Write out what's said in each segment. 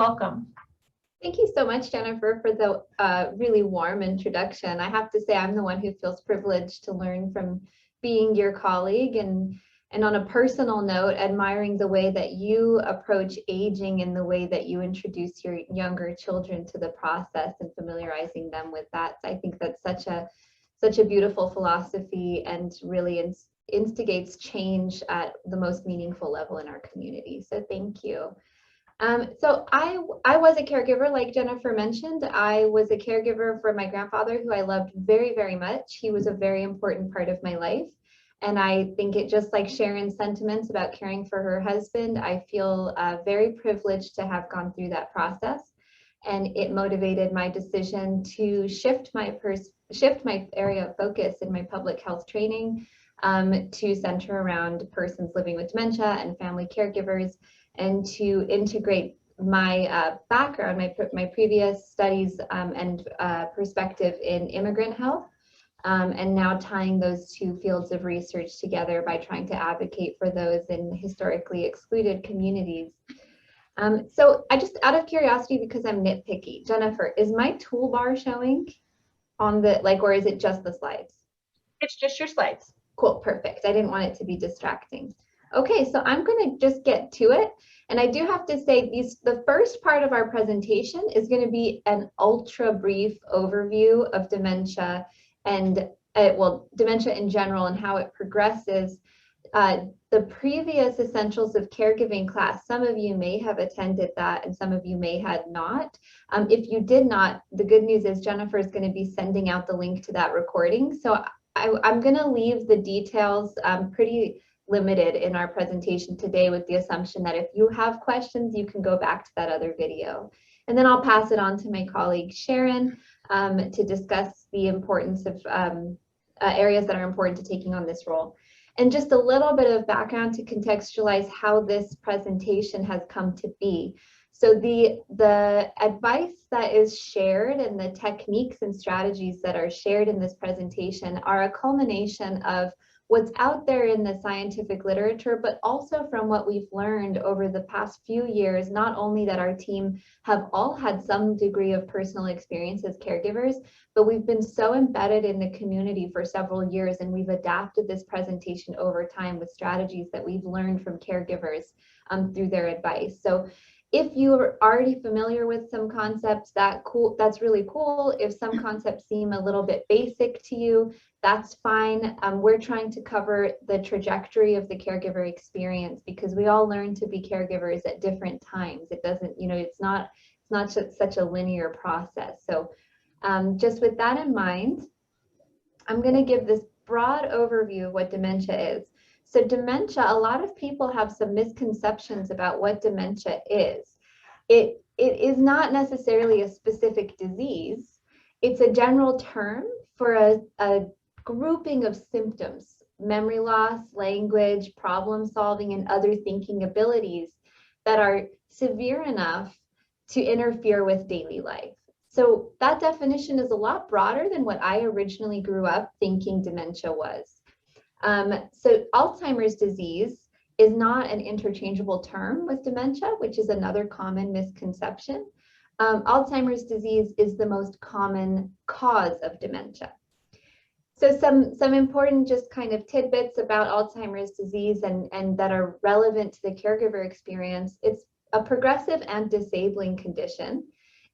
Welcome. Thank you so much, Jennifer, for the really warm introduction. I have to say I'm the one who feels privileged to learn from being your colleague, and on a personal note, admiring the way that you approach aging and the way that you introduce your younger children to the process and familiarizing them with that. So I think that's such a beautiful philosophy and really instigates change at the most meaningful level in our community. So thank you. So I was a caregiver, like Jennifer mentioned. I was a caregiver for my grandfather, who I loved very, very much. He was a very important part of my life. And I think it, just like Sharon's sentiments about caring for her husband, I feel very privileged to have gone through that process. And it motivated my decision to shift my area of focus in my public health training to center around persons living with dementia and family caregivers, and to integrate my background, my previous studies and perspective in immigrant health, and now tying those two fields of research together by trying to advocate for those in historically excluded communities. So I just, out of curiosity, because I'm nitpicky, Jennifer, is my toolbar showing on the, or is it just the slides? It's just your slides. Cool, perfect. I didn't want it to be distracting. Okay, so I'm going to just get to it. And I do have to say, the first part of our presentation is going to be an ultra brief overview of dementia and, dementia in general and how it progresses. The previous Essentials of Caregiving class, some of you may have attended that and some of you may have not. If you did not, the good news is Jennifer is going to be sending out the link to that recording. So I'm going to leave the details pretty limited in our presentation today, with the assumption that if you have questions, you can go back to that other video. And then I'll pass it on to my colleague Sharon to discuss the importance of areas that are important to taking on this role. And just a little bit of background to contextualize how this presentation has come to be. So the advice that is shared and the techniques and strategies that are shared in this presentation are a culmination of what's out there in the scientific literature, but also from what we've learned over the past few years, not only that our team have all had some degree of personal experience as caregivers, but we've been so embedded in the community for several years, and we've adapted this presentation over time with strategies that we've learned from caregivers through their advice. So if you are already familiar with some concepts, that's really cool. If some concepts seem a little bit basic to you, that's fine. We're trying to cover the trajectory of the caregiver experience, because we all learn to be caregivers at different times. It doesn't, it's not such a linear process. So just with that in mind, I'm going to give this broad overview of what dementia is. So dementia, a lot of people have some misconceptions about what dementia is. It is not necessarily a specific disease. It's a general term for a grouping of symptoms: memory loss, language, problem solving, and other thinking abilities that are severe enough to interfere with daily life. So that definition is a lot broader than what I originally grew up thinking dementia was. So Alzheimer's disease is not an interchangeable term with dementia, which is another common misconception. Alzheimer's disease is the most common cause of dementia. So some important just kind of tidbits about Alzheimer's disease and that are relevant to the caregiver experience. It's a progressive and disabling condition.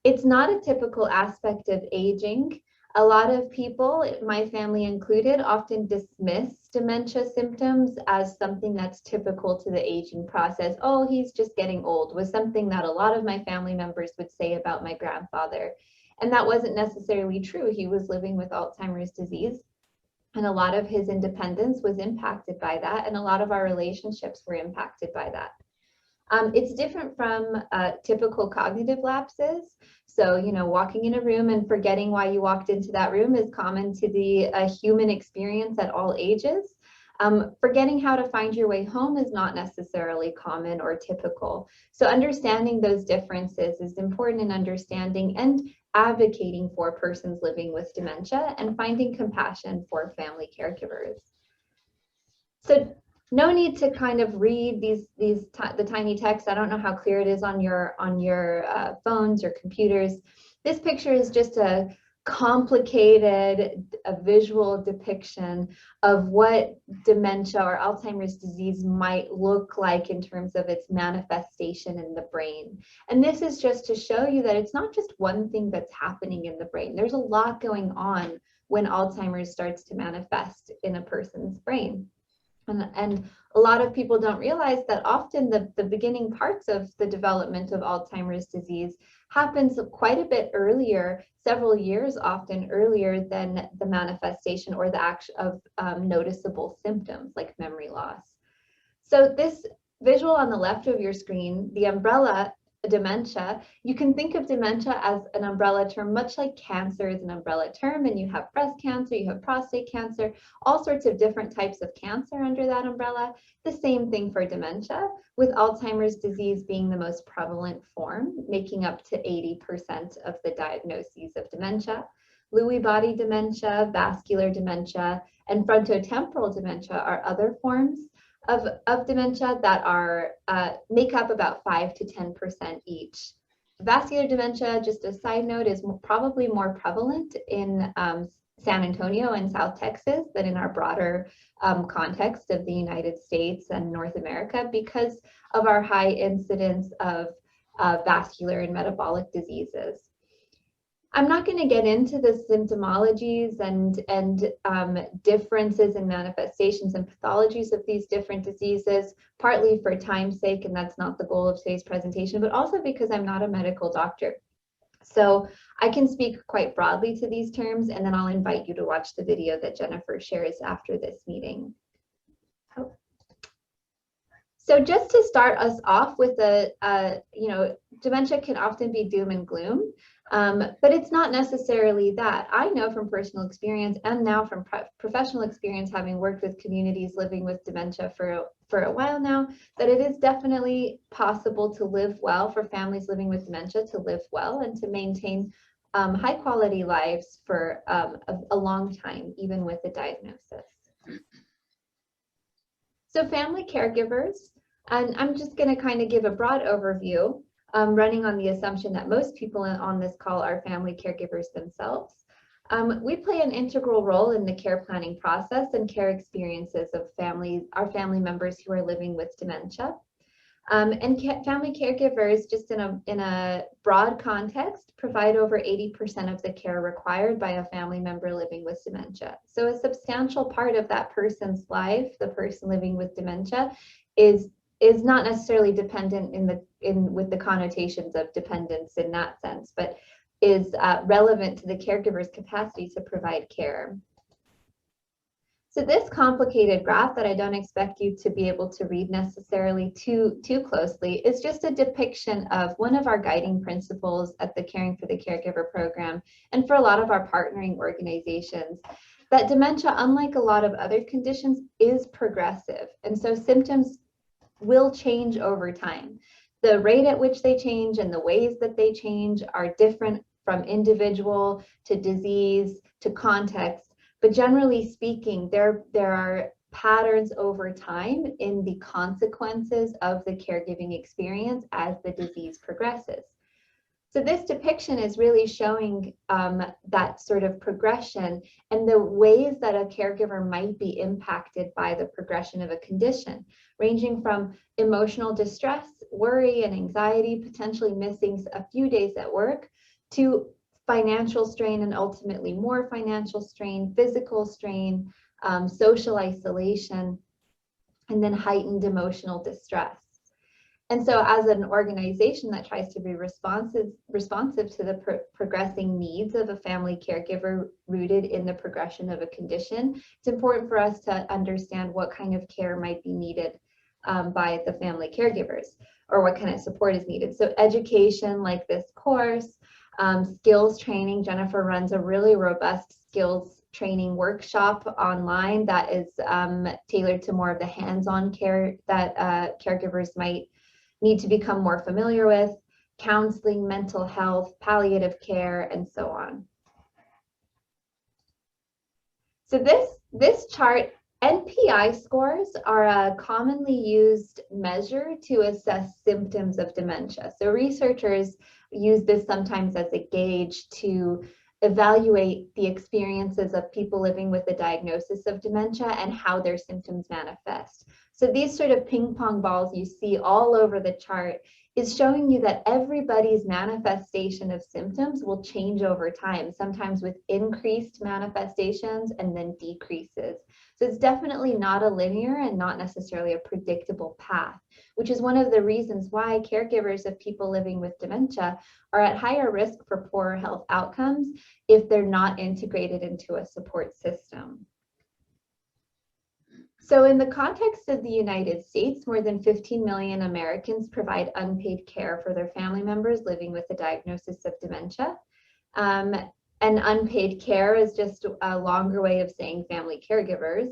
It's not a typical aspect of aging. A lot of people, my family included, often dismiss dementia symptoms as something that's typical to the aging process. Oh, he's just getting old, was something that a lot of my family members would say about my grandfather. And that wasn't necessarily true. He was living with Alzheimer's disease, and a lot of his independence was impacted by that, and a lot of our relationships were impacted by that. It's different from typical cognitive lapses. So, walking in a room and forgetting why you walked into that room is common to the human experience at all ages. Forgetting how to find your way home is not necessarily common or typical. So understanding those differences is important in understanding and advocating for persons living with dementia and finding compassion for family caregivers. So No need to kind of read the tiny text. I don't know how clear it is on your phones or computers. This picture is just a complicated visual depiction of what dementia or Alzheimer's disease might look like in terms of its manifestation in the brain. And this is just to show you that it's not just one thing that's happening in the brain. There's a lot going on when Alzheimer's starts to manifest in a person's brain. And a lot of people don't realize that often the beginning parts of the development of Alzheimer's disease happens quite a bit earlier, several years often earlier than the manifestation or the act of noticeable symptoms like memory loss. So this visual on the left of your screen, the umbrella dementia, you can think of dementia as an umbrella term, much like cancer is an umbrella term, and you have breast cancer, you have prostate cancer, all sorts of different types of cancer under that umbrella. The same thing for dementia, with Alzheimer's disease being the most prevalent form, making up to 80% of the diagnoses of dementia. Lewy body dementia, vascular dementia, and frontotemporal dementia are other forms of dementia that are make up about 5 to 10% each. Vascular dementia, just a side note, is probably more prevalent in San Antonio and South Texas than in our broader context of the United States and North America because of our high incidence of vascular and metabolic diseases. I'm not going to get into the symptomologies and differences in manifestations and pathologies of these different diseases, partly for time's sake, and that's not the goal of today's presentation, but also because I'm not a medical doctor. So I can speak quite broadly to these terms, and then I'll invite you to watch the video that Jennifer shares after this meeting. So just to start us off with dementia can often be doom and gloom. But it's not necessarily that. I know from personal experience and now from professional experience, having worked with communities living with dementia for a while now, that it is definitely possible to live well, for families living with dementia to live well and to maintain high quality lives for a long time, even with a diagnosis. So family caregivers, and I'm just going to kind of give a broad overview. Running on the assumption that most people on this call are family caregivers themselves. We play an integral role in the care planning process and care experiences of our family members who are living with dementia. And family caregivers, just in a broad context, provide over 80% of the care required by a family member living with dementia. So a substantial part of that person's life, the person living with dementia, is not necessarily dependent with the connotations of dependence in that sense, but is relevant to the caregiver's capacity to provide care. So this complicated graph that I don't expect you to be able to read necessarily too closely is just a depiction of one of our guiding principles at the Caring for the Caregiver program and for a lot of our partnering organizations, that dementia, unlike a lot of other conditions, is progressive. And so symptoms will change over time. The rate at which they change and the ways that they change are different from individual to disease to context, but generally speaking, there are patterns over time in the consequences of the caregiving experience as the disease progresses. So this depiction is really showing that sort of progression and the ways that a caregiver might be impacted by the progression of a condition, ranging from emotional distress, worry, and anxiety, potentially missing a few days at work, to financial strain and ultimately more financial strain, physical strain, social isolation, and then heightened emotional distress. And so as an organization that tries to be responsive to the progressing needs of a family caregiver rooted in the progression of a condition, it's important for us to understand what kind of care might be needed by the family caregivers, or what kind of support is needed. So education like this course, skills training. Jennifer runs a really robust skills training workshop online that is tailored to more of the hands-on care that caregivers might need to become more familiar with, counseling, mental health, palliative care, and so on. So this chart NPI scores are a commonly used measure to assess symptoms of dementia. So researchers use this sometimes as a gauge to evaluate the experiences of people living with a diagnosis of dementia and how their symptoms manifest. So these sort of ping pong balls you see all over the chart is showing you that everybody's manifestation of symptoms will change over time, sometimes with increased manifestations and then decreases. So it's definitely not a linear and not necessarily a predictable path, which is one of the reasons why caregivers of people living with dementia are at higher risk for poorer health outcomes if they're not integrated into a support system. So in the context of the United States, more than 15 million Americans provide unpaid care for their family members living with a diagnosis of dementia. And unpaid care is just a longer way of saying family caregivers.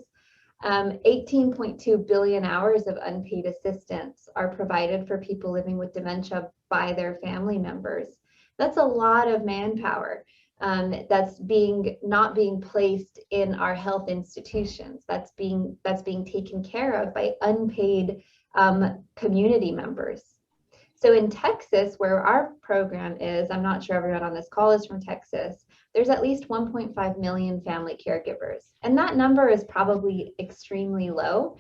18.2 billion hours of unpaid assistance are provided for people living with dementia by their family members. That's a lot of manpower. That's not being placed in our health institutions. That's being taken care of by unpaid community members. So in Texas, where our program is, I'm not sure everyone on this call is from Texas, there's at least 1.5 million family caregivers. And that number is probably extremely low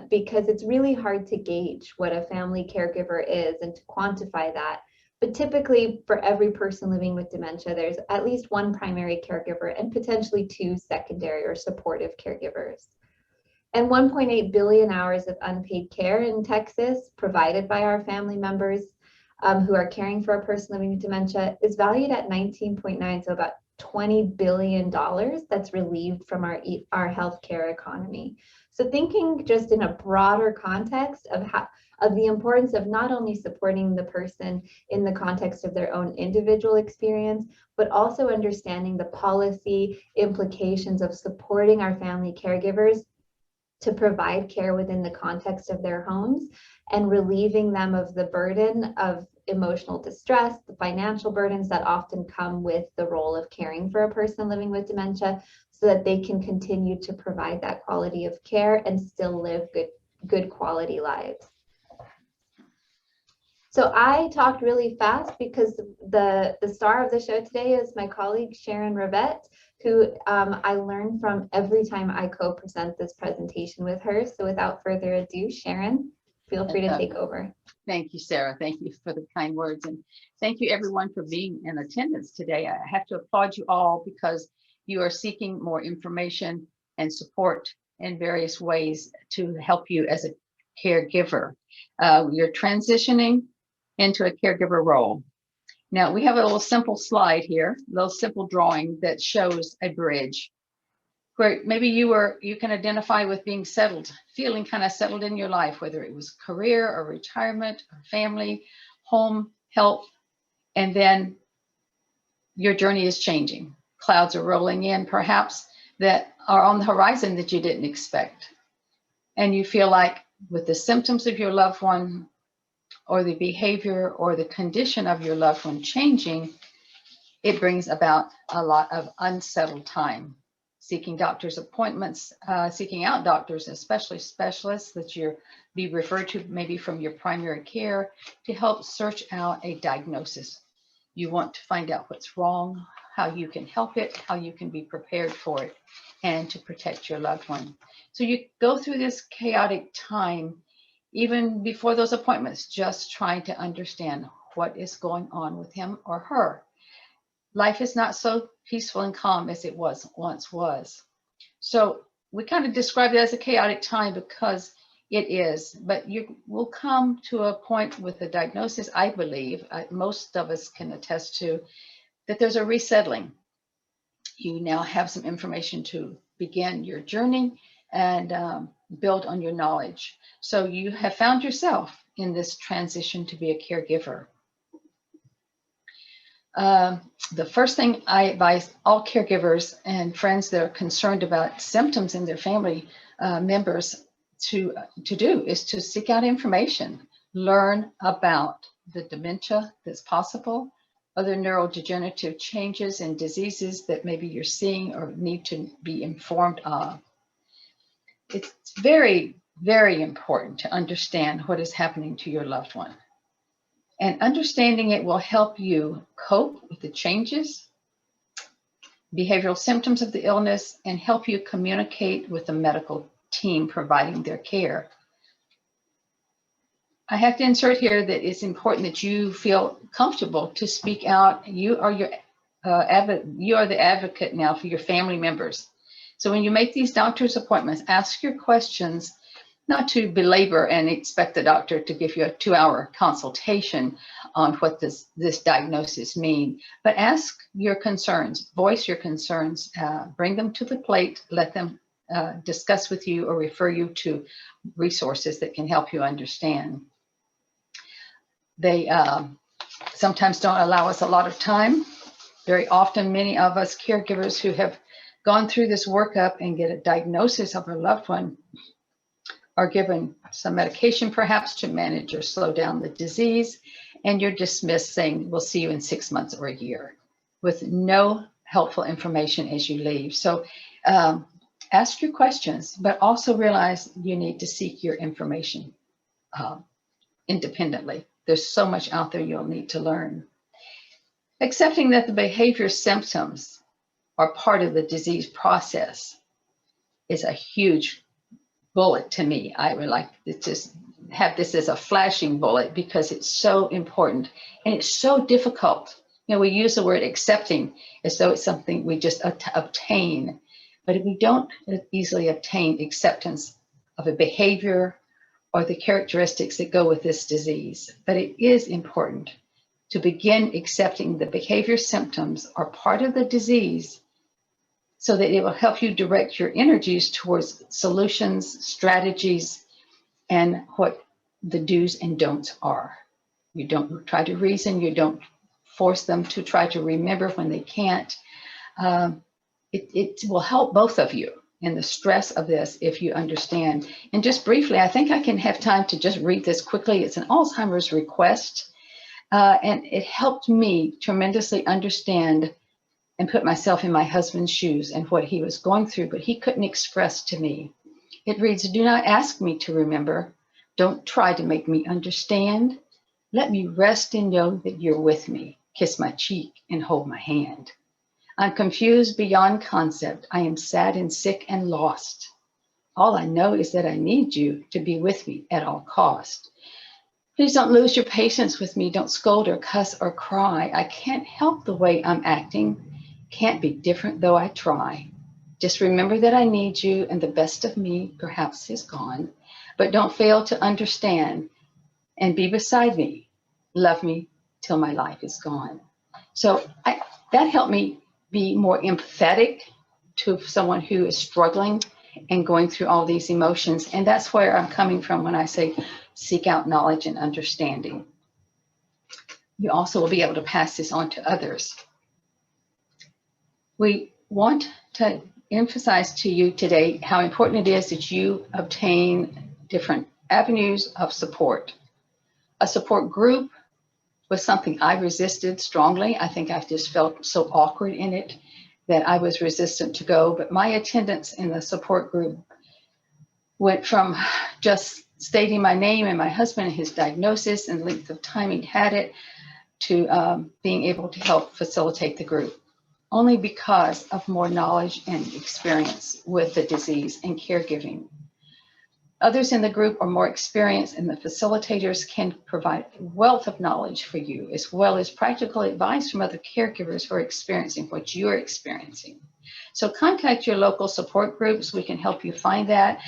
because it's really hard to gauge what a family caregiver is and to quantify that. But typically, for every person living with dementia, there's at least one primary caregiver and potentially two secondary or supportive caregivers. And 1.8 billion hours of unpaid care in Texas provided by our family members who are caring for a person living with dementia is valued at 19.9, so about $20 billion that's relieved from our healthcare economy. So thinking just in a broader context of the importance of not only supporting the person in the context of their own individual experience, but also understanding the policy implications of supporting our family caregivers to provide care within the context of their homes and relieving them of the burden of emotional distress, the financial burdens that often come with the role of caring for a person living with dementia, so that they can continue to provide that quality of care and still live good quality lives. So I talked really fast because the star of the show today is my colleague Sharon Rivette, who I learn from every time I co-present this presentation with her. So without further ado, Sharon, feel free to take over. Thank you, Sarah. Thank you for the kind words. And thank you everyone for being in attendance today. I have to applaud you all because you are seeking more information and support in various ways to help you as a caregiver. You're transitioning into a caregiver role. Now we have a little simple slide here, a little simple drawing that shows a bridge where maybe you can identify with being settled, feeling kind of settled in your life, whether it was career or retirement or family, home, health, and then your journey is changing. Clouds are rolling in perhaps that are on the horizon that you didn't expect. And you feel like with the symptoms of your loved one or the behavior or the condition of your loved one changing, it brings about a lot of unsettled time. Seeking doctor's appointments, seeking out doctors, especially specialists that you're be referred to maybe from your primary care to help search out a diagnosis. You want to find out what's wrong, how you can help it, how you can be prepared for it, and to protect your loved one. So you go through this chaotic time, even before those appointments, just trying to understand what is going on with him or her. Life is not so peaceful and calm as it once was. So we kind of describe it as a chaotic time because it is, but you will come to a point with the diagnosis, I believe, most of us can attest to, that there's a resettling. You now have some information to begin your journey and build on your knowledge. So you have found yourself in this transition to be a caregiver. The first thing I advise all caregivers and friends that are concerned about symptoms in their family members to do is to seek out information, learn about the dementia that's possible, other neurodegenerative changes and diseases that maybe you're seeing or need to be informed of. it's very, very important to understand what is happening to your loved one. And understanding it will help you cope with the changes, behavioral symptoms of the illness, and help you communicate with the medical team providing their care. I have to insert here that it's important that you feel comfortable to speak out. You are the advocate now for your family members. So when you make these doctor's appointments, ask your questions, not to belabor and expect the doctor to give you a 2-hour consultation on what this diagnosis means, but ask your concerns, voice your concerns, bring them to the plate, let them discuss with you or refer you to resources that can help you understand. They sometimes don't allow us a lot of time. Very often, many of us caregivers who have gone through this workup and get a diagnosis of a loved one are given some medication perhaps to manage or slow down the disease, and you're dismissed saying, we'll see you in 6 months or a year, with no helpful information as you leave. So ask your questions, but also realize you need to seek your information independently. There's so much out there you'll need to learn. Accepting that the behavior symptoms are part of the disease process is a huge bullet to me. I would like to just have this as a flashing bullet because it's so important and it's so difficult. You know, we use the word accepting as though it's something we just obtain, but if we don't easily obtain acceptance of a behavior or the characteristics that go with this disease. But it is important to begin accepting the behavior symptoms are part of the disease so that it will help you direct your energies towards solutions, strategies, and what the do's and don'ts are. You don't try to reason, you don't force them to try to remember when they can't. It will help both of you in the stress of this if you understand. And just briefly, I think I can have time to just read this quickly. It's an Alzheimer's request, and it helped me tremendously understand and put myself in my husband's shoes and what he was going through, but he couldn't express to me. It reads, do not ask me to remember. Don't try to make me understand. Let me rest and know that you're with me. Kiss my cheek and hold my hand. I'm confused beyond concept. I am sad and sick and lost. All I know is that I need you to be with me at all cost. Please don't lose your patience with me. Don't scold or cuss or cry. I can't help the way I'm acting. Can't be different though I try. Just remember that I need you and the best of me perhaps is gone, but don't fail to understand and be beside me. Love me till my life is gone. So that helped me be more empathetic to someone who is struggling and going through all these emotions. And that's where I'm coming from when I say seek out knowledge and understanding. You also will be able to pass this on to others. We want to emphasize to you today how important it is that you obtain different avenues of support. A support group was something I resisted strongly. I think I just felt so awkward in it that I was resistant to go. But my attendance in the support group went from just stating my name and my husband and his diagnosis and length of time he'd had it to being able to help facilitate the group, only because of more knowledge and experience with the disease and caregiving. Others in the group are more experienced, and the facilitators can provide a wealth of knowledge for you, as well as practical advice from other caregivers who are experiencing what you're experiencing. So contact your local support groups. We can help you find that.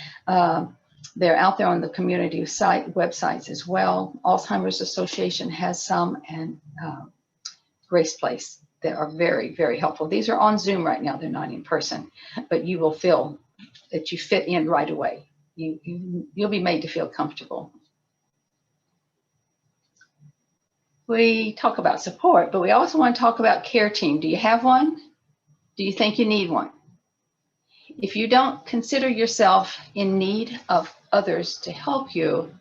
They're out there on the community websites as well. Alzheimer's Association has some, and Grace Place that are very, very helpful. These are on Zoom right now. They're not in person, but you will feel that you fit in right away. You'll be made to feel comfortable. We talk about support, but we also want to talk about care team. Do you have one? Do you think you need one? If you don't consider yourself in need of others to help you,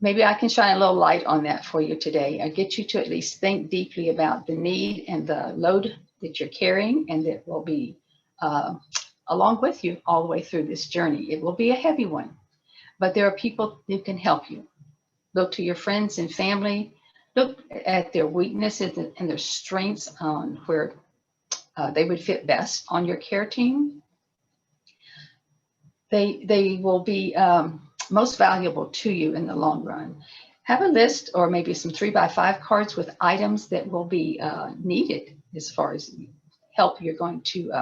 maybe I can shine a little light on that for you today. I get you to at least think deeply about the need and the load that you're carrying, and that will be a along with you all the way through this journey. It will be a heavy one, but there are people who can help you. Look to your friends and family. Look at their weaknesses and their strengths on where they would fit best on your care team. They will be most valuable to you in the long run. Have a list or maybe some 3x5 cards with items that will be needed as far as help you're going to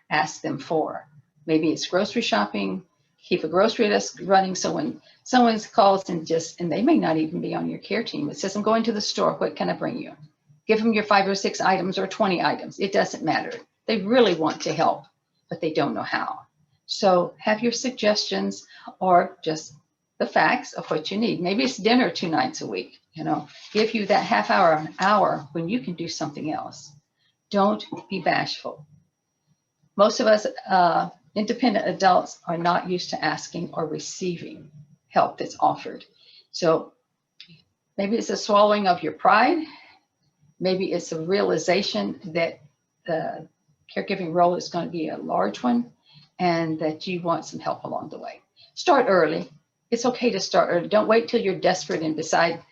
ask them for. Maybe it's grocery shopping. Keep a grocery list running, so when someone calls and they may not even be on your care team, it says, I'm going to the store, what can I bring you? Give them your 5 or 6 items or 20 items. It doesn't matter. They really want to help, but they don't know how. So have your suggestions or just the facts of what you need. Maybe it's dinner 2 nights a week, give you that half hour, an hour when you can do something else. Don't be bashful. Most of us independent adults are not used to asking or receiving help that's offered. So maybe it's a swallowing of your pride. Maybe it's a realization that the caregiving role is going to be a large one and that you want some help along the way. Start early. It's okay to start early. Don't wait till you're desperate and decide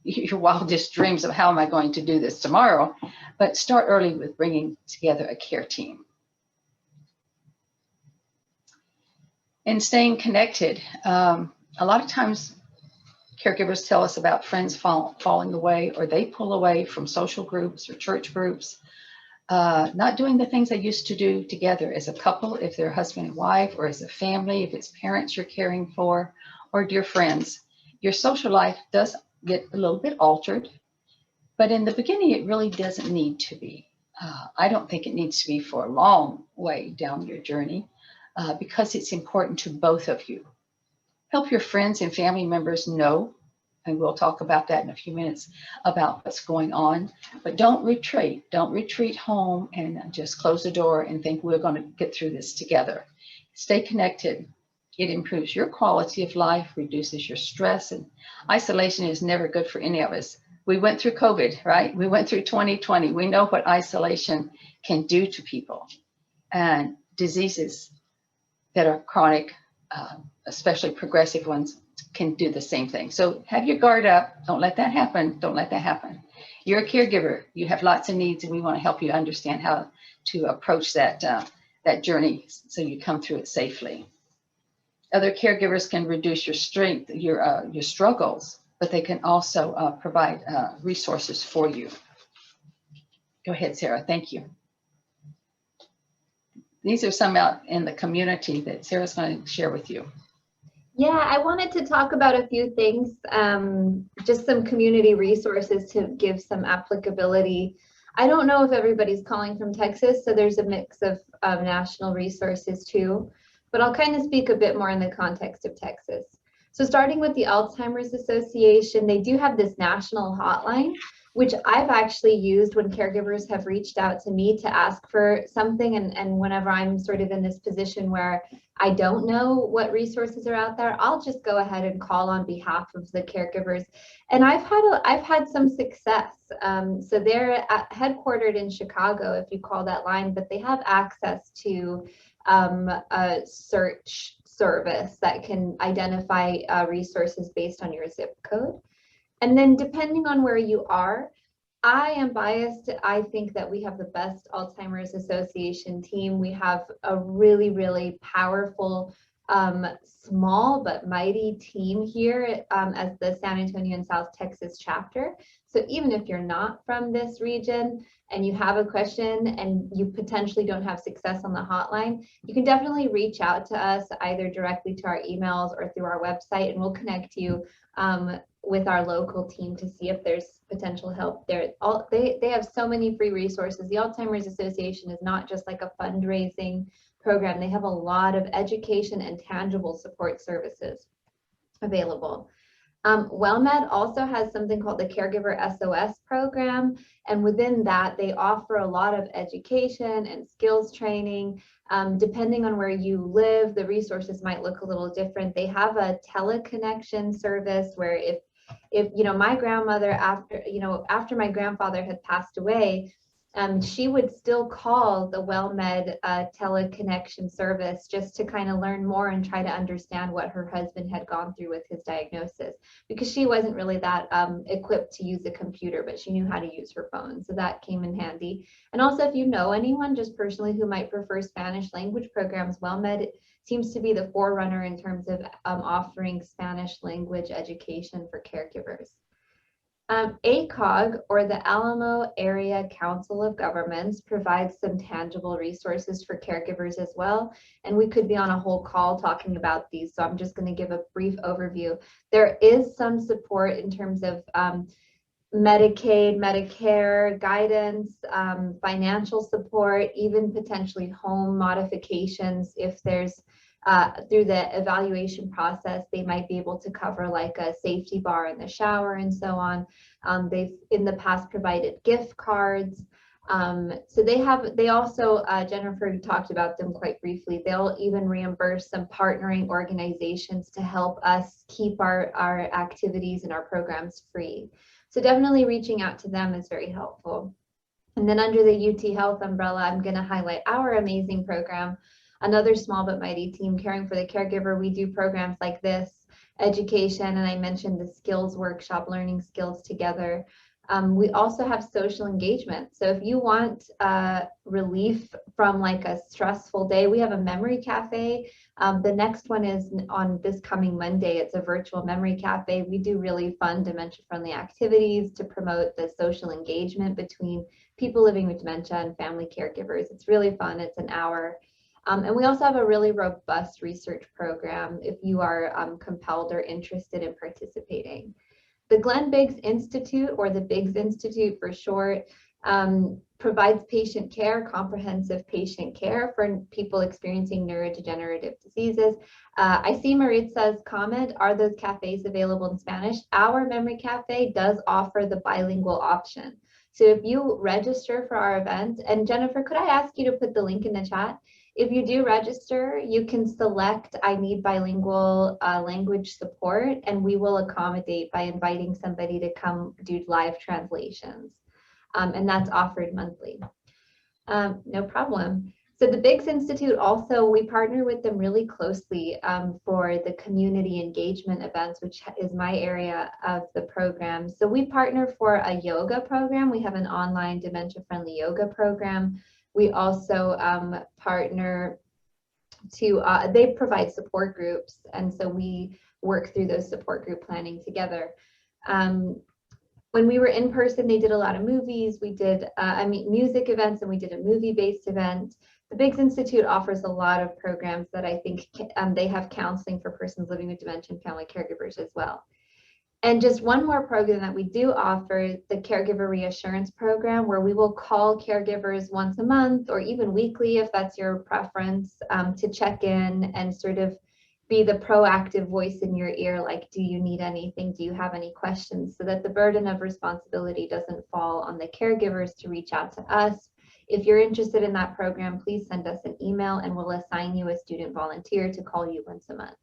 your wildest dreams of how am I going to do this tomorrow, but start early with bringing together a care team. And staying connected. A lot of times caregivers tell us about friends falling away, or they pull away from social groups or church groups, not doing the things they used to do together as a couple, if they're husband and wife, or as a family, if it's parents you're caring for, or dear friends. Your social life does get a little bit altered, but in the beginning, it really doesn't need to be. I don't think it needs to be for a long way down your journey. Because it's important to both of you. Help your friends and family members know, and we'll talk about that in a few minutes, about what's going on, but don't retreat. Don't retreat home and just close the door and think we're going to get through this together. Stay connected. It improves your quality of life, reduces your stress, and isolation is never good for any of us. We went through COVID, right? We went through 2020. We know what isolation can do to people, and diseases that are chronic, especially progressive ones, can do the same thing. So have your guard up. Don't let that happen. Don't let that happen. You're a caregiver. You have lots of needs, and we want to help you understand how to approach that journey so you come through it safely. Other caregivers can reduce your strength, your struggles, but they can also provide resources for you. Go ahead, Sarah. Thank you. These are some out in the community that Sarah's going to share with you. Yeah, I wanted to talk about a few things, just some community resources to give some applicability. I don't know if everybody's calling from Texas, so there's a mix of national resources too, but I'll kind of speak a bit more in the context of Texas. So starting with the Alzheimer's Association, they do have this national hotline, which I've actually used when caregivers have reached out to me to ask for something. And whenever I'm sort of in this position where I don't know what resources are out there, I'll just go ahead and call on behalf of the caregivers. And I've had some success. So they're headquartered in Chicago, if you call that line, but they have access to a search service that can identify resources based on your zip code. And then depending on where you are, I am biased. I think that we have the best Alzheimer's Association team. We have a really, really powerful, small but mighty team here as the San Antonio and South Texas chapter. So even if you're not from this region and you have a question and you potentially don't have success on the hotline, you can definitely reach out to us either directly to our emails or through our website, and we'll connect you with our local team to see if there's potential help there. They have so many free resources. The Alzheimer's Association is not just like a fundraising program. They have a lot of education and tangible support services available. WellMed also has something called the Caregiver SOS program, and within that they offer a lot of education and skills training. Depending on where you live, the resources might look a little different. They have a teleconnection service where if my grandmother, after my grandfather had passed away, she would still call the WellMed teleconnection service just to kind of learn more and try to understand what her husband had gone through with his diagnosis, because she wasn't really that equipped to use a computer, but she knew how to use her phone. So that came in handy. And also, if you know anyone just personally who might prefer Spanish language programs, WellMed seems to be the forerunner in terms of offering Spanish language education for caregivers. ACOG, or the Alamo Area Council of Governments, provides some tangible resources for caregivers as well. And we could be on a whole call talking about these, so I'm just going to give a brief overview. There is some support in terms of Medicaid, Medicare guidance, financial support, even potentially home modifications if there's through the evaluation process, they might be able to cover like a safety bar in the shower and so on. They've in the past provided gift cards. So they also, Jennifer talked about them quite briefly. They'll even reimburse some partnering organizations to help us keep our activities and our programs free. So definitely reaching out to them is very helpful. And then under the UT Health umbrella, I'm going to highlight our amazing program. Another small but mighty team, Caring for the Caregiver. We do programs like this, education, and I mentioned the skills workshop, learning skills together. We also have social engagement. So if you want relief from like a stressful day, we have a memory cafe. The next one is on this coming Monday. It's a virtual memory cafe. We do really fun dementia-friendly activities to promote the social engagement between people living with dementia and family caregivers. It's really fun. It's an hour. And we also have a really robust research program if you are compelled or interested in participating. The Glenn Biggs Institute, or the Biggs Institute for short, provides patient care, comprehensive patient care for people experiencing neurodegenerative diseases. I see Maritza's comment, are those cafes available in Spanish? Our memory cafe does offer the bilingual option. So if you register for our event, and Jennifer, could I ask you to put the link in the chat? If you do register, you can select I need bilingual language support, and we will accommodate by inviting somebody to come do live translations. And that's offered monthly. No problem. So the Biggs Institute also, we partner with them really closely for the community engagement events, which is my area of the program. So we partner for a yoga program. We have an online dementia-friendly yoga program. We also partner to, they provide support groups, and so we work through those support group planning together. When we were in person, they did a lot of movies. We did, music events, and we did a movie-based event. The Biggs Institute offers a lot of programs that I think they have counseling for persons living with dementia and family caregivers as well. And just one more program that we do offer, the Caregiver Reassurance Program, where we will call caregivers once a month or even weekly, if that's your preference, to check in and sort of be the proactive voice in your ear, like, do you need anything? Do you have any questions? So that the burden of responsibility doesn't fall on the caregivers to reach out to us. If you're interested in that program, please send us an email and we'll assign you a student volunteer to call you once a month.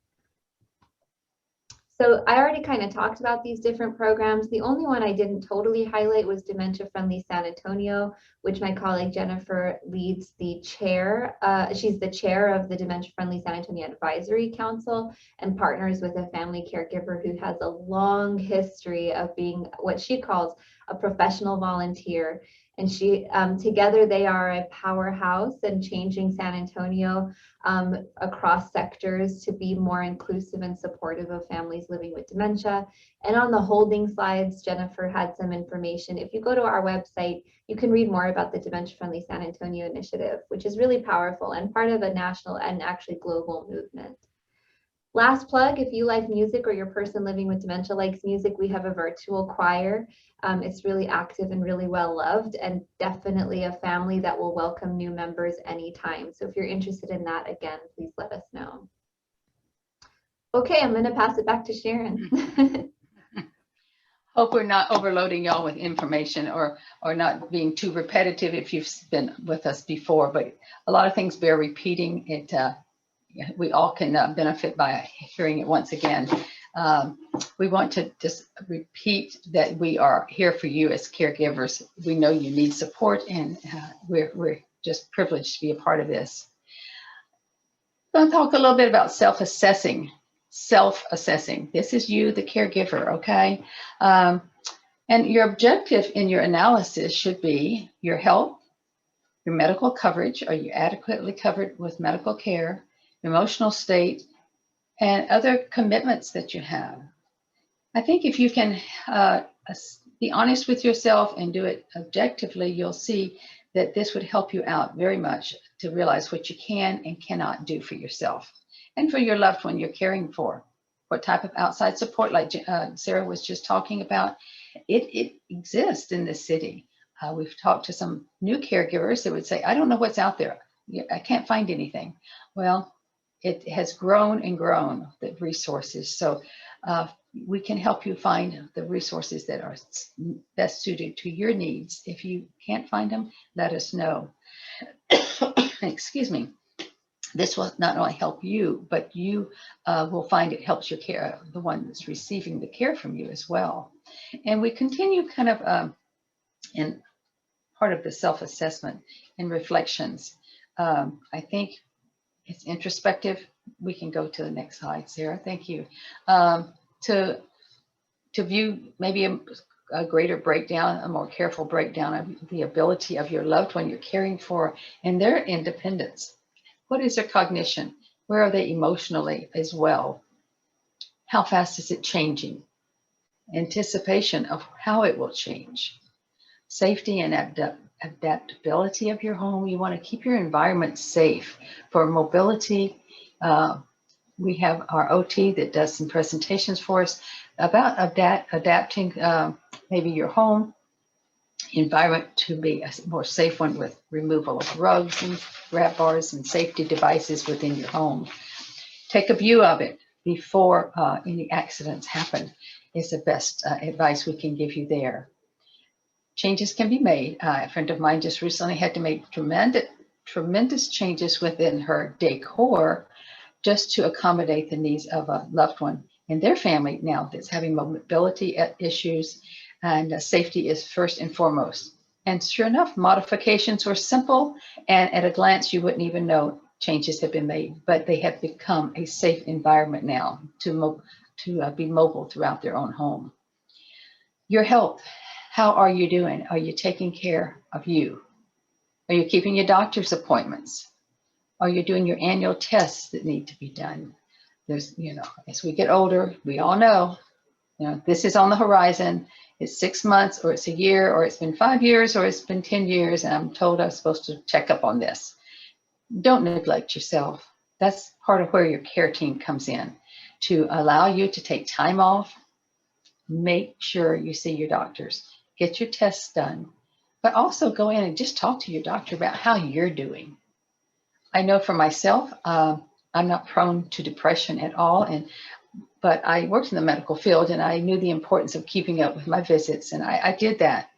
So I already kind of talked about these different programs. The only one I didn't totally highlight was Dementia Friendly San Antonio, which my colleague Jennifer leads the chair. She's the chair of the Dementia Friendly San Antonio Advisory Council and partners with a family caregiver who has a long history of being what she calls a professional volunteer. And she, together they are a powerhouse in changing San Antonio across sectors to be more inclusive and supportive of families living with dementia. And on the holding slides, Jennifer had some information. If you go to our website, you can read more about the Dementia Friendly San Antonio initiative, which is really powerful and part of a national and actually global movement. Last plug, if you like music or your person living with dementia likes music, we have a virtual choir. It's really active and really well loved, and definitely a family that will welcome new members anytime. So if you're interested in that, again, please let us know. Okay, I'm going to pass it back to Sharon. Hope we're not overloading y'all with information or not being too repetitive if you've been with us before, but a lot of things bear repeating. We all can benefit by hearing it once again. We want to just repeat that we are here for you as caregivers. We know you need support, and we're just privileged to be a part of this. I'm going to talk a little bit about self-assessing. Self-assessing. This is you, the caregiver, okay? And your objective in your analysis should be your health, your medical coverage. Are you adequately covered with medical care, emotional state, and other commitments that you have? I think if you can be honest with yourself and do it objectively, you'll see that this would help you out very much to realize what you can and cannot do for yourself and for your loved one you're caring for. What type of outside support, like Sarah was just talking about, it exists in this city. We've talked to some new caregivers that would say, I don't know what's out there. I can't find anything. Well, it has grown and grown, the resources. So we can help you find the resources that are best suited to your needs. If you can't find them, let us know. Excuse me. This will not only help you, but you will find it helps your care, the one that's receiving the care from you as well. And we continue kind of in part of the self-assessment and reflections. I think it's introspective. We can go to the next slide, Sarah. Thank you. To view maybe a greater breakdown, a more careful breakdown of the ability of your loved one you're caring for and their independence. What is their cognition? Where are they emotionally as well? How fast is it changing? Anticipation of how it will change. Safety and adaptability of your home. You want to keep your environment safe for mobility. We have our OT that does some presentations for us about adapting maybe your home environment to be a more safe one with removal of rugs and grab bars and safety devices within your home. Take a view of it before any accidents happen is the best advice we can give you there. Changes can be made. A friend of mine just recently had to make tremendous changes within her decor just to accommodate the needs of a loved one in their family now that's having mobility issues, and safety is first and foremost. And sure enough, modifications were simple, and at a glance you wouldn't even know changes have been made, but they have become a safe environment now to be mobile throughout their own home. Your health, how are you doing? Are you taking care of you? Are you keeping your doctor's appointments? Are you doing your annual tests that need to be done? There's, as we get older, we all know, this is on the horizon. It's 6 months, or it's a year, or it's been 5 years, or it's been 10 years, and I'm told I'm supposed to check up on this. Don't neglect yourself. That's part of where your care team comes in, to allow you to take time off. Make sure you see your doctors. Get your tests done, but also go in and just talk to your doctor about how you're doing. I know for myself, I'm not prone to depression at all, but I worked in the medical field and I knew the importance of keeping up with my visits, and I did that.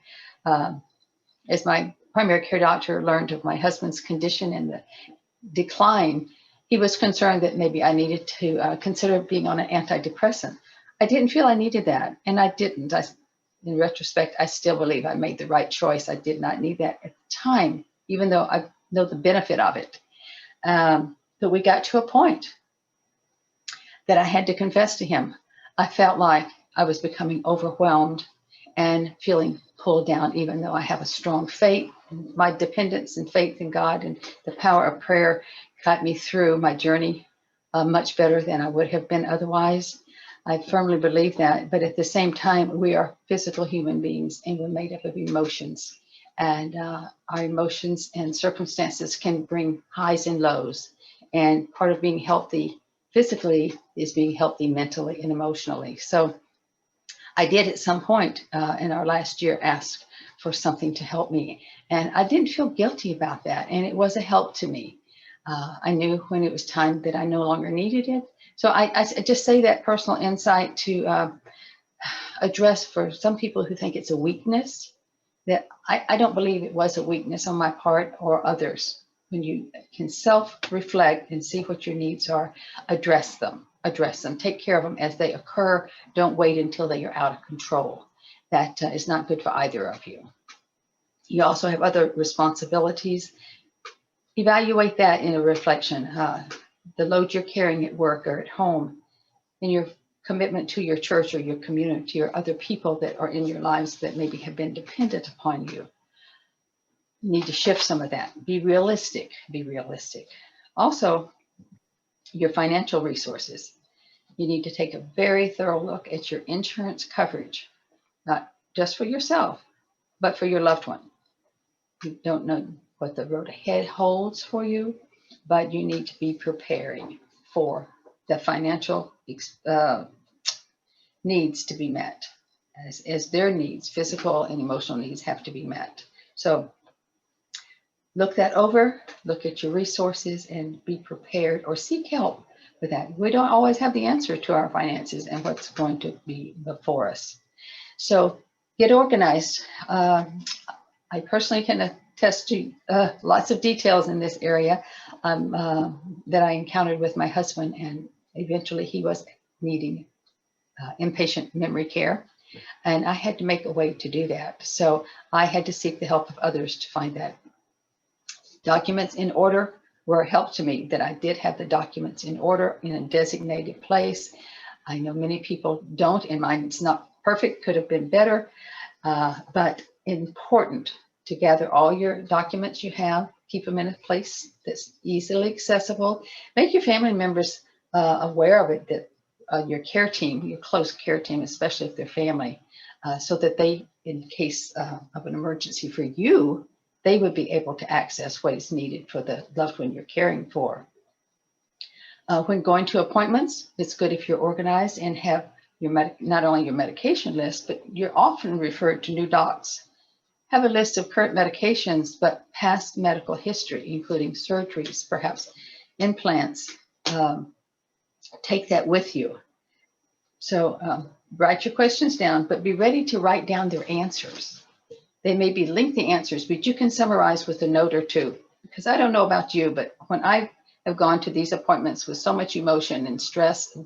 As my primary care doctor learned of my husband's condition and the decline, he was concerned that maybe I needed to consider being on an antidepressant. I didn't feel I needed that, and I didn't. In retrospect, I still believe I made the right choice. I did not need that at the time, even though I know the benefit of it. But we got to a point that I had to confess to him. I felt like I was becoming overwhelmed and feeling pulled down, even though I have a strong faith. My dependence and faith in God and the power of prayer got me through my journey much better than I would have been otherwise. I firmly believe that, but at the same time, we are physical human beings and we're made up of emotions. And our emotions and circumstances can bring highs and lows. And part of being healthy physically is being healthy mentally and emotionally. So I did at some point in our last year ask for something to help me. And I didn't feel guilty about that. And it was a help to me. I knew when it was time that I no longer needed it. So I just say that personal insight to address for some people who think it's a weakness, that I don't believe it was a weakness on my part or others. when you can self-reflect and see what your needs are, address them, take care of them as they occur. Don't wait until they are out of control. That is not good for either of you. You also have other responsibilities. Evaluate that in a reflection, the load you're carrying at work or at home, and your commitment to your church or your community or other people that are in your lives that maybe have been dependent upon you. You need to shift some of that. Be realistic. Also, your financial resources. You need to take a very thorough look at your insurance coverage, not just for yourself, but for your loved one. You don't know what the road ahead holds for you, but you need to be preparing for the financial needs to be met, as their needs, physical and emotional needs, have to be met. So look that over, look at your resources, and be prepared or seek help with that. We don't always have the answer to our finances and what's going to be before us. So get organized. I personally can attest to lots of details in this area that I encountered with my husband, and eventually he was needing inpatient memory care, and I had to make a way to do that. So I had to seek the help of others to find that. Documents in order were a help to me, that I did have the documents in order in a designated place. I know many people don't, and mine it's not perfect, could have been better, but important to gather all your documents you have, keep them in a place that's easily accessible. Make your family members aware of it, that your care team, your close care team, especially if they're family, so that they, in case of an emergency for you, they would be able to access what is needed for the loved one you're caring for. When going to appointments, it's good if you're organized and have your not only your medication list, but you're often referred to new docs. Have a list of current medications, but past medical history, including surgeries, perhaps implants. Take that with you. So write your questions down, but be ready to write down their answers. They may be lengthy answers, but you can summarize with a note or two. Because I don't know about you, but when I have gone to these appointments with so much emotion and stress and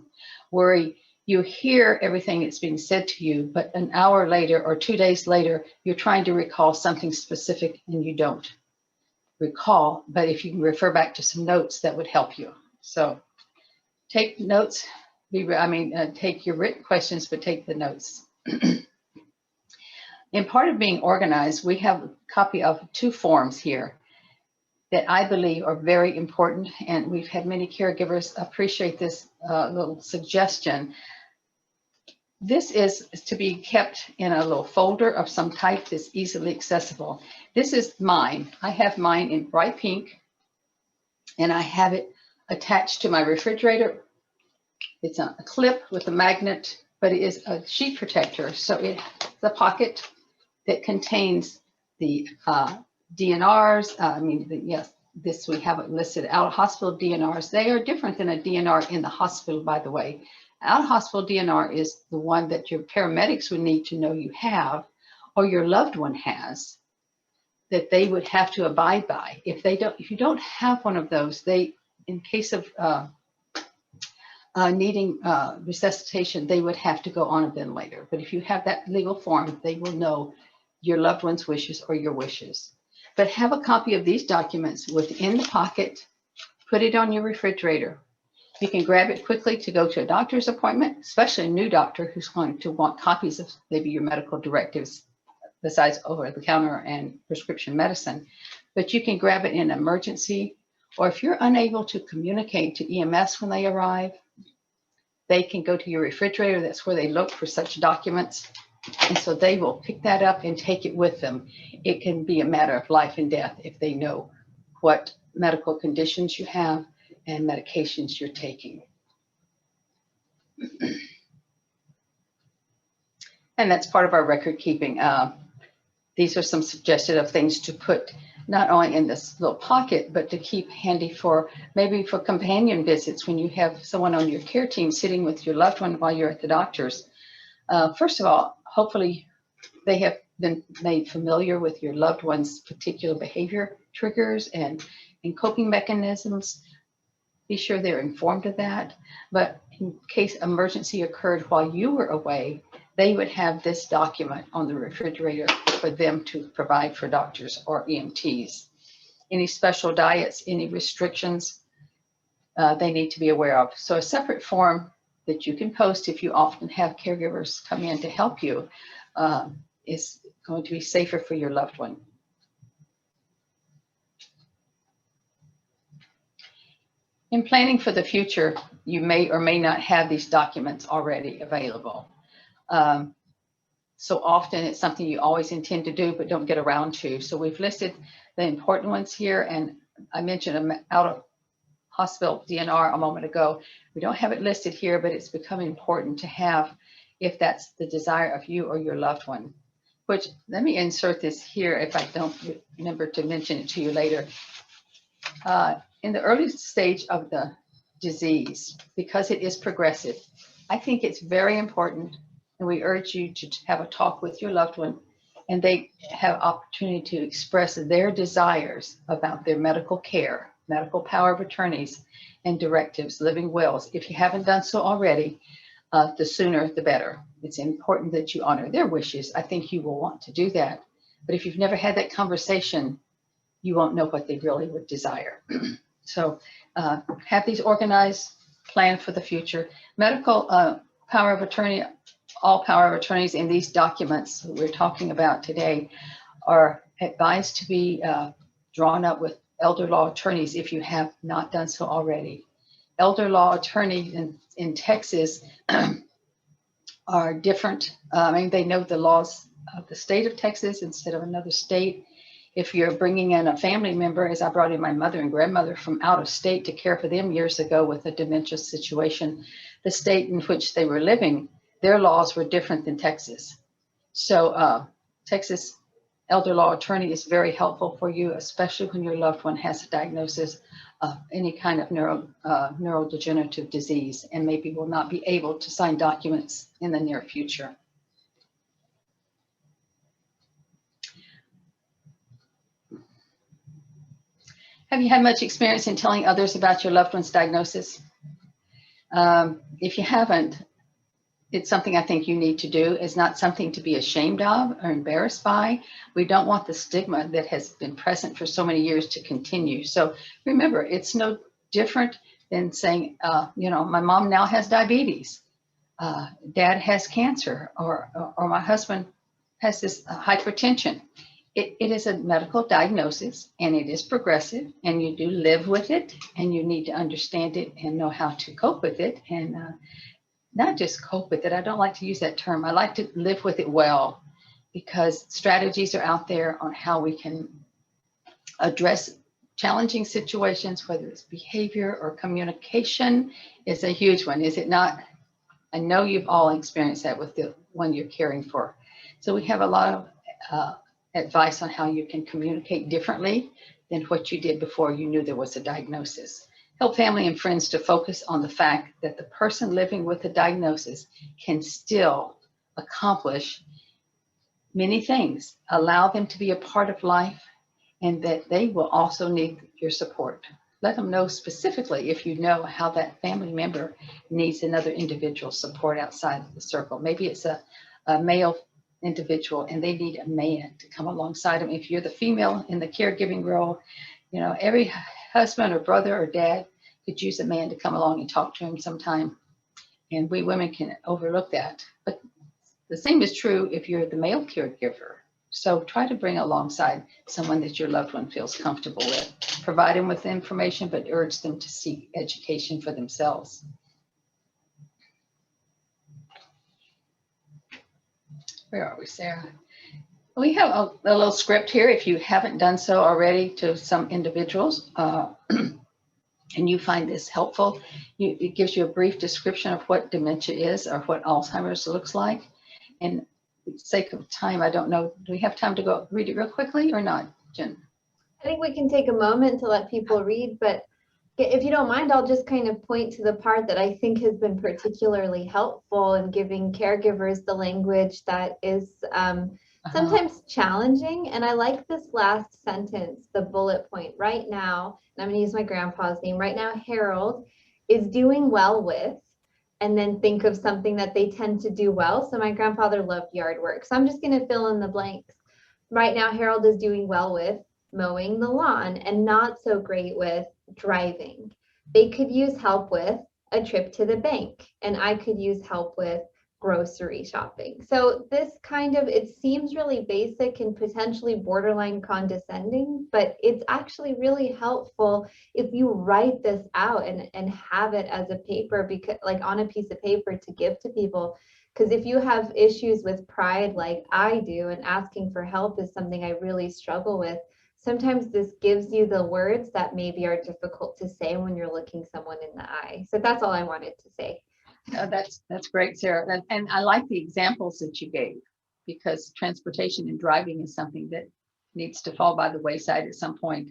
worry, you hear everything that's being said to you, but an hour later or 2 days later, you're trying to recall something specific and you don't recall. But if you can refer back to some notes, that would help you. So take notes. Take your written questions, but take the notes. In part of being organized, we have a copy of 2 forms here that I believe are very important, and we've had many caregivers appreciate this little suggestion. This is to be kept in a little folder of some type that's easily accessible. This is mine. I have mine in bright pink, and I have it attached to my refrigerator. It's a clip with a magnet, but it is a sheet protector. So it's a pocket that contains the DNRs. Yes, this we have it listed, out-of-hospital DNRs. They are different than a DNR in the hospital, by the way. Out-of-hospital DNR is the one that your paramedics would need to know you have, or your loved one has, that they would have to abide by. If you don't have one of those, they, in case of needing resuscitation, they would have to go on a ventilator. But if you have that legal form, they will know your loved one's wishes or your wishes. But have a copy of these documents within the pocket, put it on your refrigerator. You can grab it quickly to go to a doctor's appointment, especially a new doctor who's going to want copies of maybe your medical directives besides over-the-counter and prescription medicine. But you can grab it in an emergency, or if you're unable to communicate to EMS when they arrive, they can go to your refrigerator. That's where they look for such documents. And so they will pick that up and take it with them. It can be a matter of life and death if they know what medical conditions you have and medications you're taking. And that's part of our record keeping. These are some suggested of things to put not only in this little pocket, but to keep handy for maybe for companion visits when you have someone on your care team sitting with your loved one while you're at the doctor's. First of all, hopefully they have been made familiar with your loved one's particular behavior triggers and coping mechanisms, be sure they're informed of that. But in case emergency occurred while you were away, they would have this document on the refrigerator for them to provide for doctors or EMTs. Any special diets, any restrictions, they need to be aware of. So a separate form that you can post if you often have caregivers come in to help you is going to be safer for your loved one. In planning for the future, you may or may not have these documents already available. So often it's something you always intend to do but don't get around to. So we've listed the important ones here, and I mentioned out of hospital DNR a moment ago. We don't have it listed here, but it's becoming important to have if that's the desire of you or your loved one. Which, let me insert this here if I don't remember to mention it to you later. In the early stage of the disease, because it is progressive, I think it's very important, and we urge you to have a talk with your loved one, and they have opportunity to express their desires about their medical care, medical power of attorneys, and directives, living wills. If you haven't done so already, the sooner the better. It's important that you honor their wishes. I think you will want to do that. But if you've never had that conversation, you won't know what they really would desire. So have these organized, plan for the future. Medical power of attorney, all power of attorneys in these documents that we're talking about today are advised to be drawn up with elder law attorneys if you have not done so already. Elder law attorneys in Texas are different. I mean, they know the laws of the state of Texas instead of another state. If you're bringing in a family member, as I brought in my mother and grandmother from out of state to care for them years ago with a dementia situation, the state in which they were living, their laws were different than Texas. So Texas elder law attorney is very helpful for you, especially when your loved one has a diagnosis of any kind of neurodegenerative disease and maybe will not be able to sign documents in the near future. Have you had much experience in telling others about your loved one's diagnosis? If you haven't, it's something I think you need to do. It's not something to be ashamed of or embarrassed by. We don't want the stigma that has been present for so many years to continue. So remember, it's no different than saying, my mom now has diabetes, dad has cancer, or my husband has this hypertension. It is a medical diagnosis, and it is progressive, and you do live with it, and you need to understand it and know how to cope with it, and not just cope with it. I don't like to use that term. I like to live with it well, because strategies are out there on how we can address challenging situations, whether it's behavior or communication is a huge one, is it not? I know you've all experienced that with the one you're caring for. So we have a lot of advice on how you can communicate differently than what you did before you knew there was a diagnosis. Help family and friends to focus on the fact that the person living with a diagnosis can still accomplish many things. Allow them to be a part of life, and that they will also need your support. Let them know specifically if you know how that family member needs another individual support outside of the circle. Maybe it's a male individual and they need a man to come alongside them. If you're the female in the caregiving role, every husband or brother or dad could use a man to come along and talk to him sometime. And we women can overlook that. But the same is true if you're the male caregiver. So try to bring alongside someone that your loved one feels comfortable with. Provide them with information, but urge them to seek education for themselves. Where are we, Sarah? We have a little script here, if you haven't done so already, to some individuals, and you find this helpful. It gives you a brief description of what dementia is or what Alzheimer's looks like. And for the sake of time, I don't know, do we have time to go read it real quickly or not, Jen? I think we can take a moment to let people read, but if you don't mind, I'll just kind of point to the part that I think has been particularly helpful in giving caregivers the language that is sometimes challenging. And I like this last sentence, the bullet point. Right now, and I'm going to use my grandpa's name. Right now, Harold is doing well with, and then think of something that they tend to do well. So my grandfather loved yard work. So I'm just going to fill in the blanks. Right now, Harold is doing well with mowing the lawn and not so great with driving. They could use help with a trip to the bank, and I could use help with grocery shopping. So this kind of, it seems really basic and potentially borderline condescending, but it's actually really helpful if you write this out and have it as a paper, because like on a piece of paper to give to people. Because if you have issues with pride like I do, and asking for help is something I really struggle with, sometimes this gives you the words that maybe are difficult to say when you're looking someone in the eye. So that's all I wanted to say. No, that's great, Sarah. And I like the examples that you gave, because transportation and driving is something that needs to fall by the wayside at some point.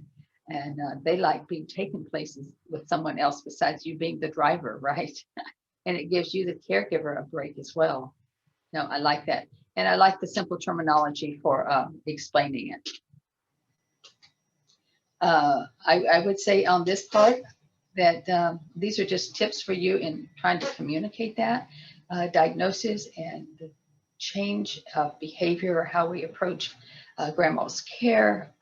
And they like being taken places with someone else besides you being the driver, right? And it gives you, the caregiver, a break as well. No, I like that. And I like the simple terminology for explaining it. I would say on this part that these are just tips for you in trying to communicate that diagnosis and the change of behavior, or how we approach grandma's care,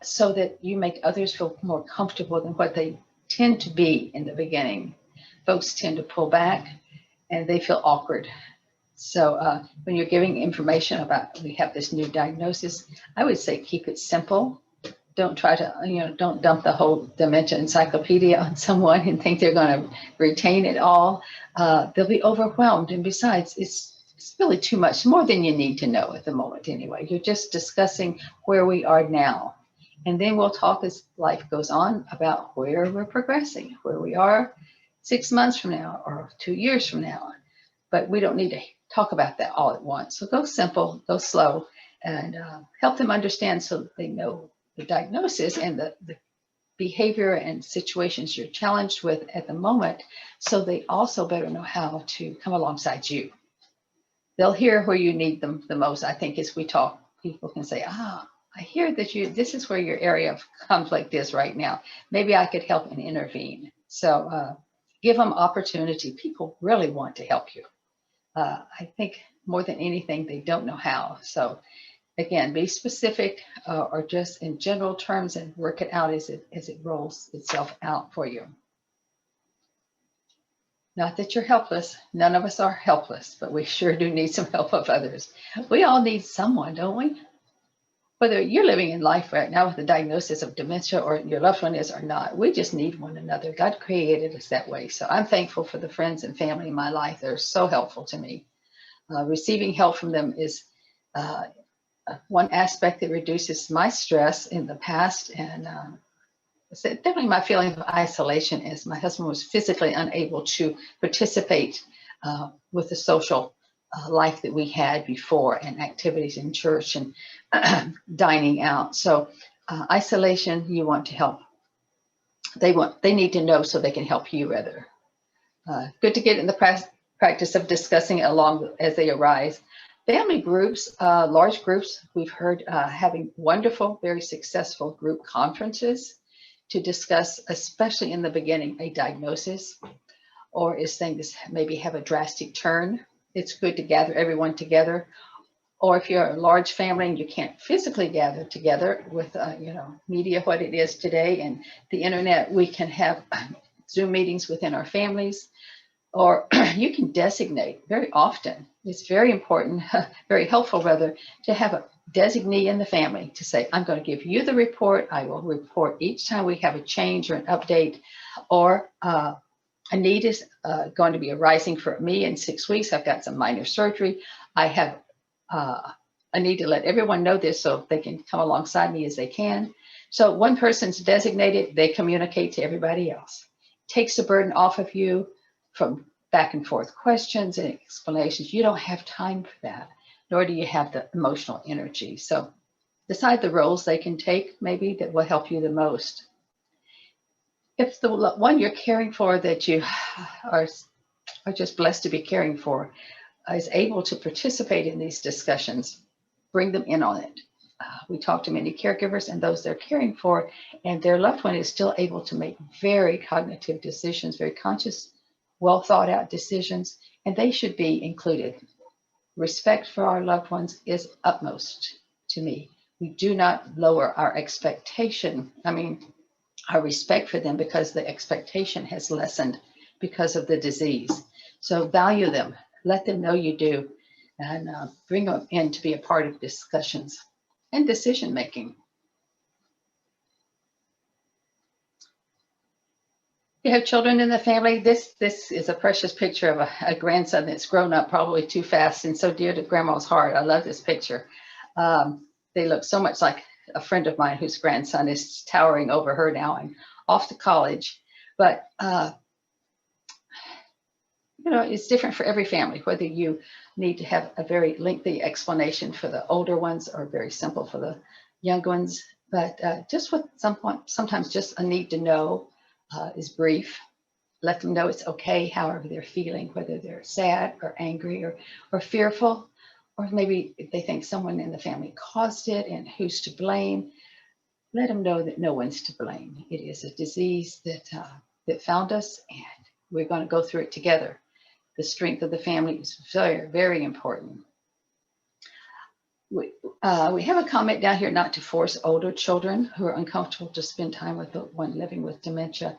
so that you make others feel more comfortable than what they tend to be in the beginning. Folks tend to pull back and they feel awkward. So when you're giving information about, we have this new diagnosis, I would say keep it simple. Don't try to, don't dump the whole dementia encyclopedia on someone and think they're going to retain it all. They'll be overwhelmed. And besides, it's really too much, more than you need to know at the moment anyway. You're just discussing where we are now. And then we'll talk as life goes on about where we're progressing, where we are 6 months from now or 2 years from now. But we don't need to talk about that all at once. So go simple, go slow, and help them understand so that they know the diagnosis and the behavior and situations you're challenged with at the moment, so they also better know how to come alongside you. They'll hear where you need them the most. I think as we talk, people can say, I hear that this is where your area of conflict is right now. Maybe I could help and intervene. So give them opportunity. People really want to help you. I think more than anything, they don't know how. So again, be specific or just in general terms, and work it out as it rolls itself out for you. Not that you're helpless. None of us are helpless, but we sure do need some help of others. We all need someone, don't we? Whether you're living in life right now with a diagnosis of dementia or your loved one is or not, we just need one another. God created us that way. So I'm thankful for the friends and family in my life. They're so helpful to me. Receiving help from them is one aspect that reduces my stress in the past, and definitely my feeling of isolation, as my husband was physically unable to participate with the social life that we had before, and activities in church and dining out. So isolation, you want to help. They need to know so they can help you rather. Good to get in the practice of discussing it along as they arise. Family groups, large groups, we've heard having wonderful, very successful group conferences to discuss, especially in the beginning, a diagnosis, or as things maybe have a drastic turn. It's good to gather everyone together. Or if you're a large family and you can't physically gather together with, media, what it is today, and the internet, we can have Zoom meetings within our families, or you can designate very often. It's very important, very helpful rather, to have a designee in the family to say, I'm going to give you the report. I will report each time we have a change or an update, or a need is going to be arising for me in 6 weeks. I've got some minor surgery. I need to let everyone know this so they can come alongside me as they can. So one person's designated, they communicate to everybody else. Takes the burden off of you from back and forth questions and explanations. You don't have time for that, nor do you have the emotional energy. So decide the roles they can take, maybe, that will help you the most. If the one you're caring for that you are just blessed to be caring for is able to participate in these discussions, bring them in on it. We talk to many caregivers and those they're caring for, and their loved one is still able to make very cognitive decisions, very conscious, well thought out decisions, and they should be included. Respect for our loved ones is utmost to me. We do not lower our expectation. Our respect for them, because the expectation has lessened because of the disease. So value them, let them know you do, and bring them in to be a part of discussions and decision making. You have children in the family. This is a precious picture of a grandson that's grown up probably too fast and so dear to grandma's heart. I love this picture. They look so much like a friend of mine whose grandson is towering over her now and off to college. But it's different for every family, whether you need to have a very lengthy explanation for the older ones or very simple for the young ones. But just with sometimes just a need to know is brief. Let them know it's okay, however they're feeling, whether they're sad or angry or fearful, or maybe they think someone in the family caused it and who's to blame. Let them know that no one's to blame. It is a disease that found us, and we're going to go through it together. The strength of the family is very, very important. We have a comment down here not to force older children who are uncomfortable to spend time with the one living with dementia.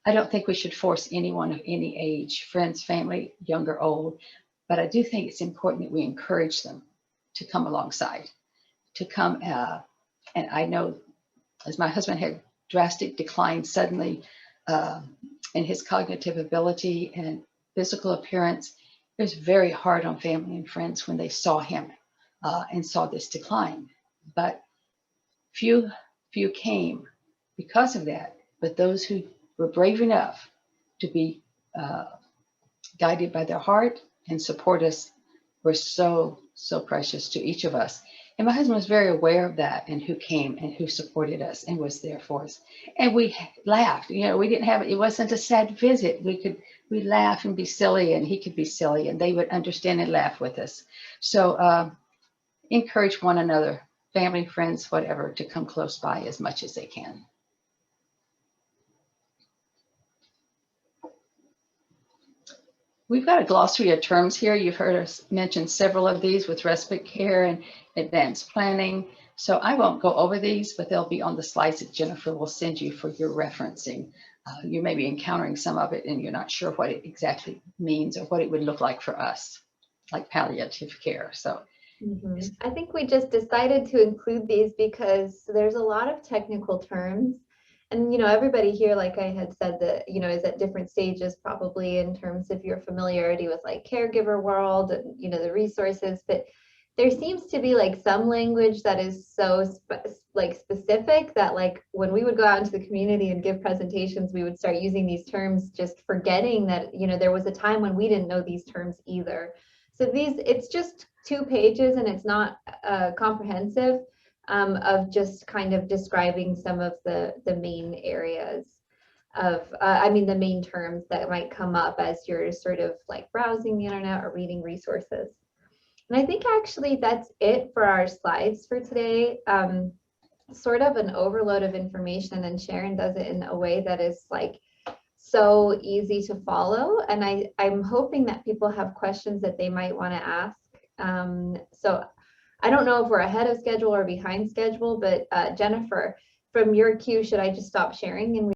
I don't think we should force anyone of any age, friends, family, young or old, but I do think it's important that we encourage them to come alongside, to come. And I know, as my husband had drastic decline suddenly in his cognitive ability and physical appearance, it was very hard on family and friends when they saw him and saw this decline. But few came because of that. But those who were brave enough to be guided by their heart and support us were so precious to each of us. And my husband was very aware of that, and who came and who supported us and was there for us. And we laughed. We didn't have, it wasn't a sad visit. We'd laugh and be silly, and he could be silly, and they would understand and laugh with us. So encourage one another, family, friends, whatever, to come close by as much as they can. We've got a glossary of terms here. You've heard us mention several of these with respite care and advanced planning. So I won't go over these, but they'll be on the slides that Jennifer will send you for your referencing. You may be encountering some of it and you're not sure what it exactly means or what it would look like for us, like palliative care. So I think we just decided to include these because there's a lot of technical terms. And, everybody here, like I had said, that, is at different stages probably in terms of your familiarity with like caregiver world and, the resources. But there seems to be like some language that is so specific that like when we would go out into the community and give presentations, we would start using these terms, just forgetting that, there was a time when we didn't know these terms either. So it's just 2 pages and it's not comprehensive. Of just kind of describing some of the main areas of, the main terms that might come up as you're sort of like browsing the internet or reading resources. And I think actually that's it for our slides for today. Sort of an overload of information, and Sharon does it in a way that is like so easy to follow. And I'm hoping that people have questions that they might want to ask. So I don't know if we're ahead of schedule or behind schedule, but Jennifer, from your cue, should I just stop sharing and